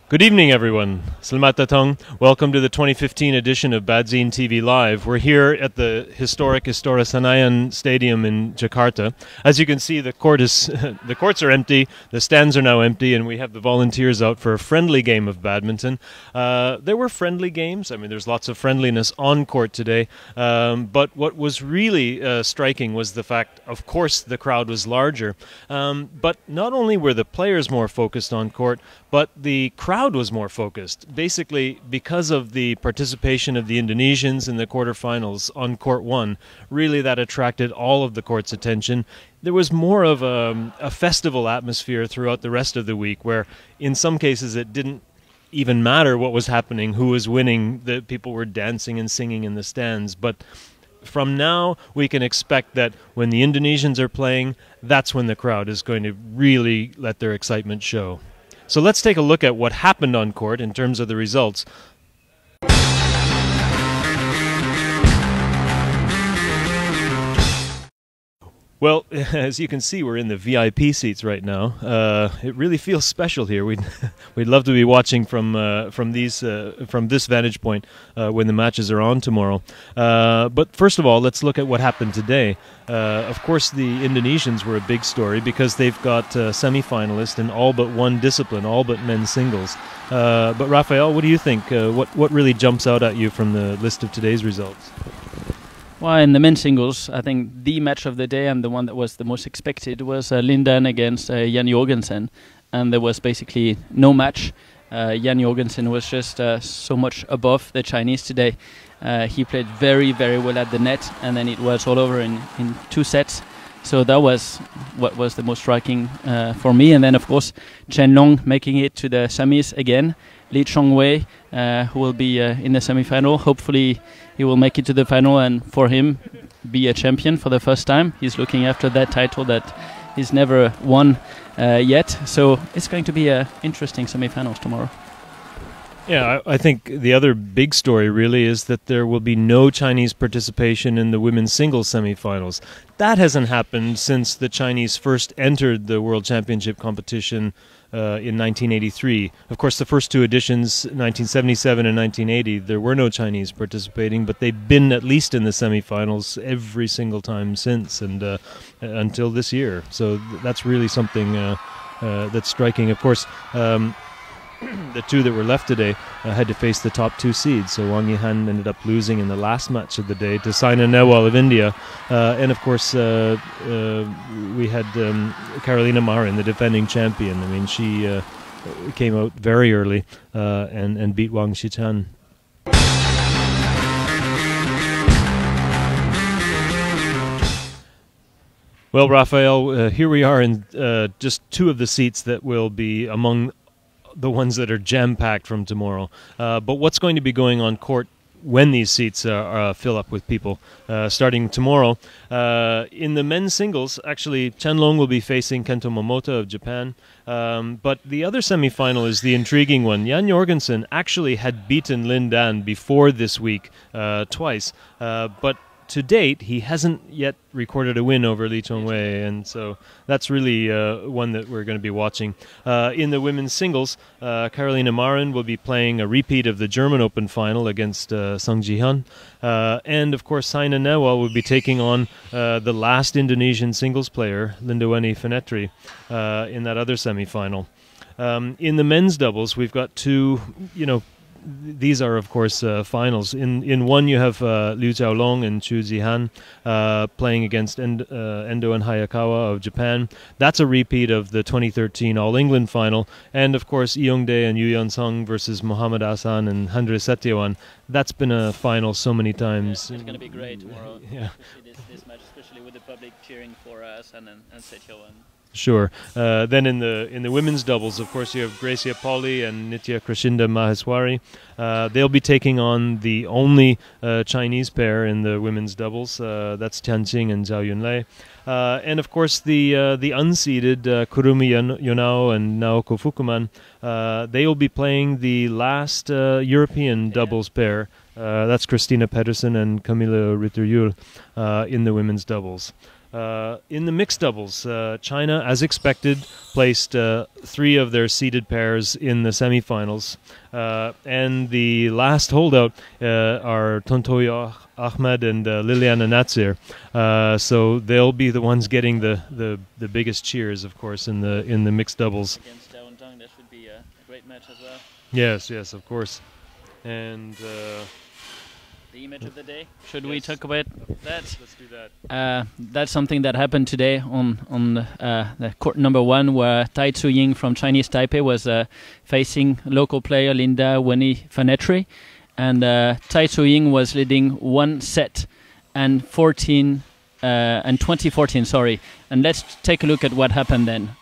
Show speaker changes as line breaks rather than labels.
Good evening, everyone. Selamat datang. Welcome to the 2015 edition of Badzine TV Live. We're here at the historic Istora Senayan Stadium in Jakarta. As you can see, the courts are empty, the stands are now empty, and we have the volunteers out for a friendly game of badminton. There were friendly games. I mean, there's lots of friendliness on court today. But what was really striking was the fact, of course, the crowd was larger. But not only were the players more focused on court, but the crowd was more focused. Basically, because of the participation of the Indonesians in the quarterfinals on court one, really that attracted all of the court's attention. There was more of a festival atmosphere throughout the rest of the week, where in some cases it didn't even matter what was happening, who was winning. The people were dancing and singing in the stands. But from now, we can expect that when the Indonesians are playing, that's when the crowd is going to really let their excitement show. So let's take a look at what happened on court in terms of the results. Well, as you can see, we're in the VIP seats right now. It really feels special here. We'd love to be watching from this vantage point when the matches are on tomorrow. But first of all, let's look at what happened today. Of course, the Indonesians were a big story because they've got semi-finalists in all but one discipline, all but men's singles. But Rafael, what do you think? What really jumps out at you from the list of today's results?
Well, in the men's singles, I think the match of the day and the one that was the most expected was Lin Dan against Jan Jorgensen. And there was basically no match. Jan Jorgensen was just so much above the Chinese today. He played very, very well at the net, and then it was all over in 2 sets. So that was what was the most striking for me. And then, of course, Chen Long making it to the semis again. Lee Chong-wei, who will be in the semi-final. Hopefully he will make it to the final and for him be a champion for the first time. He's looking after that title that he's never won yet. So it's going to be interesting semi-finals tomorrow.
Yeah, I think the other big story really is that there will be no Chinese participation in the women's singles semi-finals. That hasn't happened since the Chinese first entered the World Championship competition in 1983. Of course, the first 2 editions, 1977 and 1980, there were no Chinese participating, but they've been at least in the semi-finals every single time since, and until this year. So that's really something that's striking. Of course, the 2 that were left today had to face the top 2 seeds. So Wang Yihan ended up losing in the last match of the day to Saina Nehwal of India. And of course, we had Carolina Marin, the defending champion. I mean, she came out very early and beat Wang Shitan. Well, Rafael, here we are in just 2 of the seats that will be among the ones that are jam-packed from tomorrow. But what's going to be going on court when these seats fill up with people starting tomorrow? In the men's singles, actually, Chen Long will be facing Kento Momota of Japan. But the other semi-final is the intriguing one. Jan Jorgensen actually had beaten Lin Dan before this week twice. But to date, he hasn't yet recorded a win over Lee Chong-wei, and so that's really one that we're going to be watching. In the women's singles, Carolina Marin will be playing a repeat of the German Open final against Sung Ji-hyun. And, of course, Saina Nehwal will be taking on the last Indonesian singles player, Lindaweni Finetri, in that other semi-final. In the men's doubles, we've got 2, these are, of course, finals. In one, you have Liu Jiaolong and Chu Zihan playing against Endo and Hayakawa of Japan. That's a repeat of the 2013 All-England final. And, of course, Lee Yong-dae and Yu Yeon-sung versus Mohammad Hassan and Handre Setiawan. That's been a final so many times.
Yeah, it's going to be great tomorrow.
Yeah.
This match, especially with the public cheering for Hassan and Setiawan.
Sure. Then in the women's doubles, of course, you have Gracia Polly and Nitya Krishinda Maheswari. They'll be taking on the only Chinese pair in the women's doubles. That's Tian Qing and Zhao Yunlei. And of course, the unseeded Kurumi Yonao and Naoko Fukuman. They will be playing the last European doubles pair That's Christina Pedersen and Camilla Rytter-Juhl in the women's doubles. In the mixed doubles, China, as expected, placed 3 of their seeded pairs in the semifinals. And the last holdout are Tontoy Ahmed and Liliana Natsir. So they'll be the ones getting the biggest cheers, of course, in the mixed doubles.
Against Dao and Dong, that should be a great match as well.
Yes, of course. And
the image of the day. Should we talk about that?
Let's do that.
That's something that happened today on the court number 1, where Tai Tzu-Ying from Chinese Taipei was facing local player Linda Weni-Fanetri, and Tai Tzu-Ying was leading 1 set and 2014. Sorry, and let's take a look at what happened then.